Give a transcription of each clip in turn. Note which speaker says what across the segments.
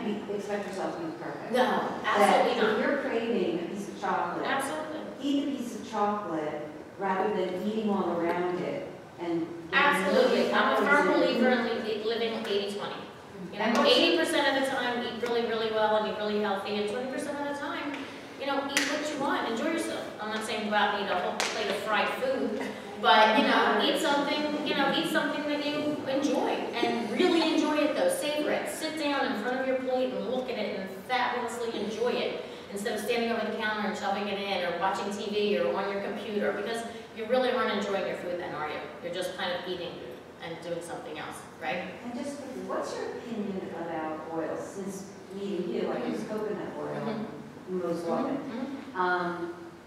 Speaker 1: can't expect yourself to be perfect.
Speaker 2: No, absolutely not.
Speaker 1: If you're craving a piece of chocolate,
Speaker 2: Absolutely.
Speaker 1: eat a piece of chocolate rather than eating all around it. And
Speaker 2: Absolutely. I'm a firm believer in living 80-20. You know, 80% of the time, eat really, really well and eat really healthy, and 20% of the time, you know, eat what you want, enjoy yourself. I'm not saying go out and eat a whole plate of fried food, but, you know, eat something that you enjoy, and really enjoy it though. Savor it. Sit down in front of your plate and look at it and fabulously enjoy it, instead of standing over the counter and shoving it in, or watching TV, or on your computer, because you really aren't enjoying your food then, are you? You're just kind of eating and doing something else, right?
Speaker 1: And just, what's your opinion about oils? Since me and you, I use coconut oil most often.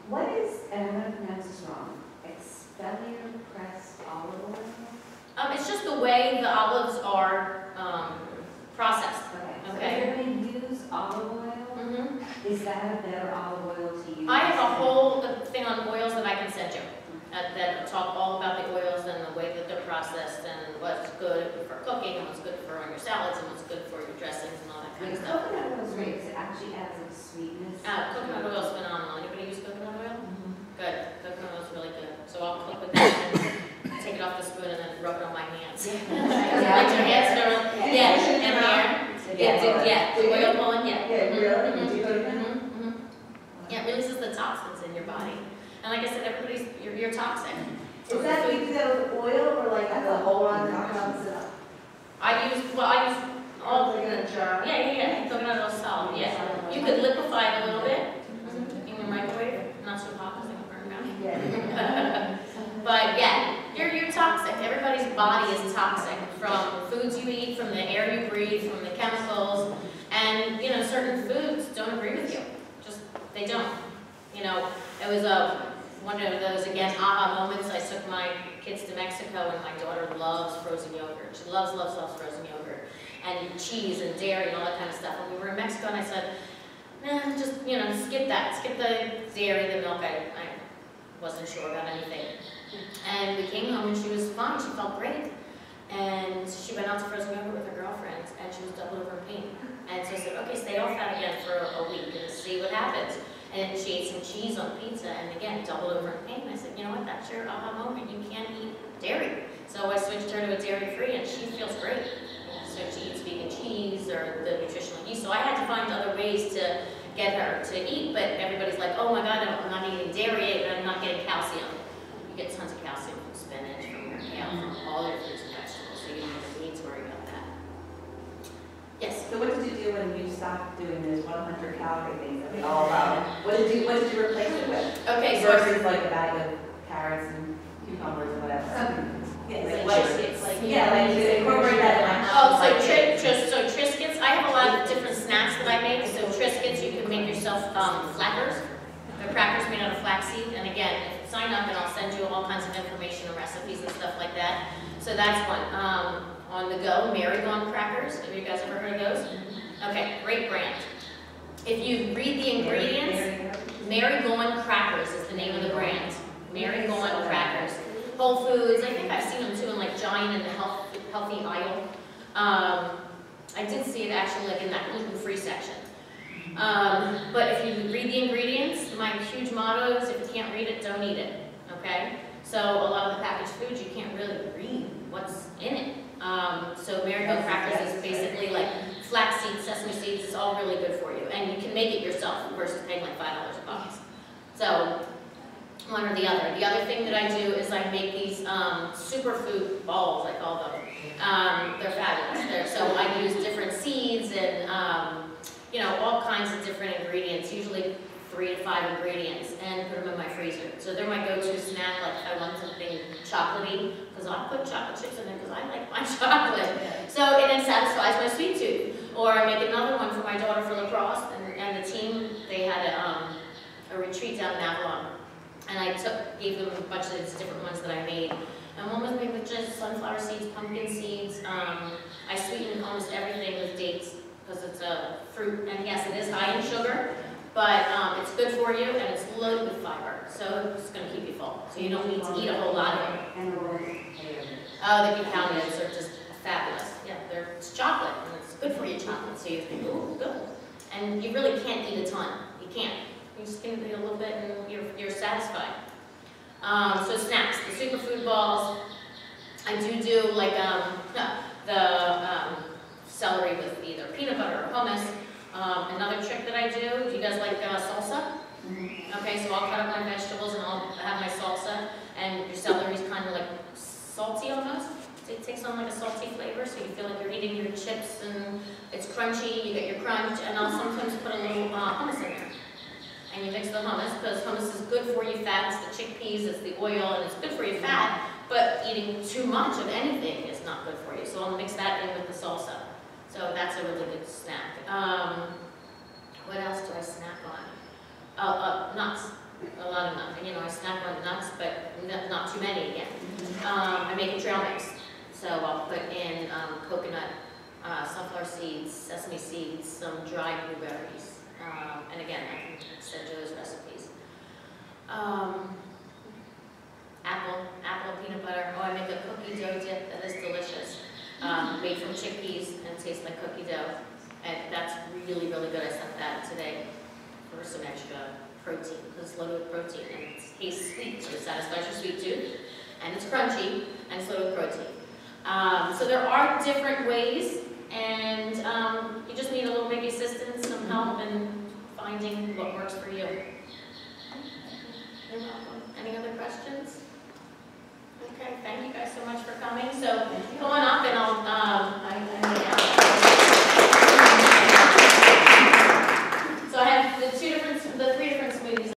Speaker 1: What is, and I'm going to pronounce this wrong, exfoliator pressed olive oil?
Speaker 2: It's just the way the olives are processed.
Speaker 1: Okay. So
Speaker 2: Okay.
Speaker 1: if you're going to use olive oil, is that a better olive oil to use?
Speaker 2: I have a whole thing on oils that I can send you that talk all about the oils and the way that they're processed and what's good for cooking and what's good for on your salads and what's good for your dressings and all that kind of stuff.
Speaker 1: Coconut oil is great because it actually adds a sweetness.
Speaker 2: Coconut oil is phenomenal. Anybody use coconut oil? Good. Coconut oil is really good. So I'll click with that and take it off the spoon and then rub it on my hands. Like your hands are, yeah, and there. Yeah, the oil pulling, yeah. Yeah, it releases the toxins in your body. And like I said, you're toxic.
Speaker 3: Is that you do that with oil or like the whole one that comes up?
Speaker 2: I use all
Speaker 3: like in a jar.
Speaker 2: Yeah. Coconut oil solid, yeah. You could liquefy it a little bit in the microwave, not so hot because they can burn down.
Speaker 3: Yeah.
Speaker 2: But yeah, you're toxic. Everybody's body is toxic from foods you eat, from the air you breathe, from the chemicals, and you know certain foods don't agree with you. Just they don't. You know, it was one of those again aha moments. I took my kids to Mexico, and my daughter loves frozen yogurt. She loves frozen yogurt and cheese and dairy and all that kind of stuff. And we were in Mexico, and I said, just skip that, skip the dairy, the milk. I wasn't sure about anything. And we came home and she was fine, she felt great. And she went out to frozen yogurt with her girlfriend and she was doubled over in pain. And so I said, okay, stay off that again for a week and see what happens. And she ate some cheese on pizza and again, doubled over in pain. I said, you know what, that's your aha moment, you can't eat dairy. So I switched her to a dairy-free and she feels great. So she eats vegan cheese or the nutritional yeast. So I had to find other ways to get her to eat, but everybody's like, oh my God, I'm not eating dairy and I'm not getting calcium. You get tons of calcium from spinach, from your kale, from all your fruits and vegetables, so you don't need to worry about that. Yes?
Speaker 3: So what did you do when you stopped doing those 100 calorie things that we all love? What did you replace it with?
Speaker 2: Okay, so
Speaker 3: versus like a bag of carrots and cucumbers or whatever. Like you incorporate that in my house.
Speaker 2: So Triscuits, I have a lot of different snacks that I make. So Triscuits, you can make yourself flackers. They're crackers made out of flaxseed. And again, sign up and I'll send you all kinds of information and recipes and stuff like that. So that's one. On the go, Marigone crackers. Have you guys ever heard of those? Okay, great brand. If you read the ingredients, Marigone crackers is the name of the brand. Marigone crackers. Whole Foods, I think I've seen them too in like Giant and the healthy aisle. I did see it actually like in that gluten-free section. But if you read the ingredients, my huge motto is if you can't read it, don't eat it, okay? So a lot of the packaged foods, you can't really read what's in it. So Marigone crackers is basically like flax seeds, sesame seeds, it's all really good for you. And you can make it yourself versus paying like $5 a box. So one or the other. The other thing that I do is I make these superfood balls, I call them. They're fabulous. So I use different seeds and all kinds of different ingredients, usually 3 to 5 ingredients, and put them in my freezer. So they're my go-to snack, like if I want something chocolatey, because I put chocolate chips in there because I like my chocolate. So, and it satisfies my sweet tooth. Or I make another one for my daughter for lacrosse, and the team, they had a retreat down in Avalon. And I gave them a bunch of these different ones that I made. And one was made with just sunflower seeds, pumpkin seeds. I sweeten almost everything with dates because it's a fruit. And yes, it is high in sugar, but it's good for you and it's loaded with fiber. So it's going to keep you full. So you don't need to eat a whole lot of it.
Speaker 1: And the ones.
Speaker 2: Oh, the Italians are just fabulous. Yeah, it's chocolate, and it's good for you chocolate, so you think, ooh, good. And you really can't eat a ton. You can't. You just can eat a little bit and you're satisfied. So snacks, the superfood balls. I do like the celery with either peanut butter or hummus. Another trick that I do you guys like salsa? Okay, so I'll cut up my vegetables and I'll have my salsa, and your celery's kind of like salty almost. So it takes on like a salty flavor, so you feel like you're eating your chips and it's crunchy, you get your crunch, and I'll sometimes put a little hummus in there. And you mix the hummus, because hummus is good for you fats, the chickpeas, it's the oil, and it's good for you fat, but eating too much of anything is not good for you. So I'll mix that in with the salsa. So that's a really good snack. What else do I snack on? Nuts. A lot of nuts. You know, I snack on nuts, but not too many again. I make a trail mix. So I'll put in coconut, sunflower seeds, sesame seeds, some dried blueberries. And again, I can send you those recipes. Apple peanut butter. Oh, I make a cookie dough dip that is delicious. Made from chickpeas and tastes like cookie dough. And that's really, really good. I sent that today for some extra protein, because it's loaded with protein and it tastes sweet, so it satisfies your sweet tooth. And it's crunchy and it's loaded with protein. So there are different ways, and you just need a little baby assistance, some help in finding what works for you. You're welcome. Any other questions? Okay, thank you guys so much for coming. So come on up and I'll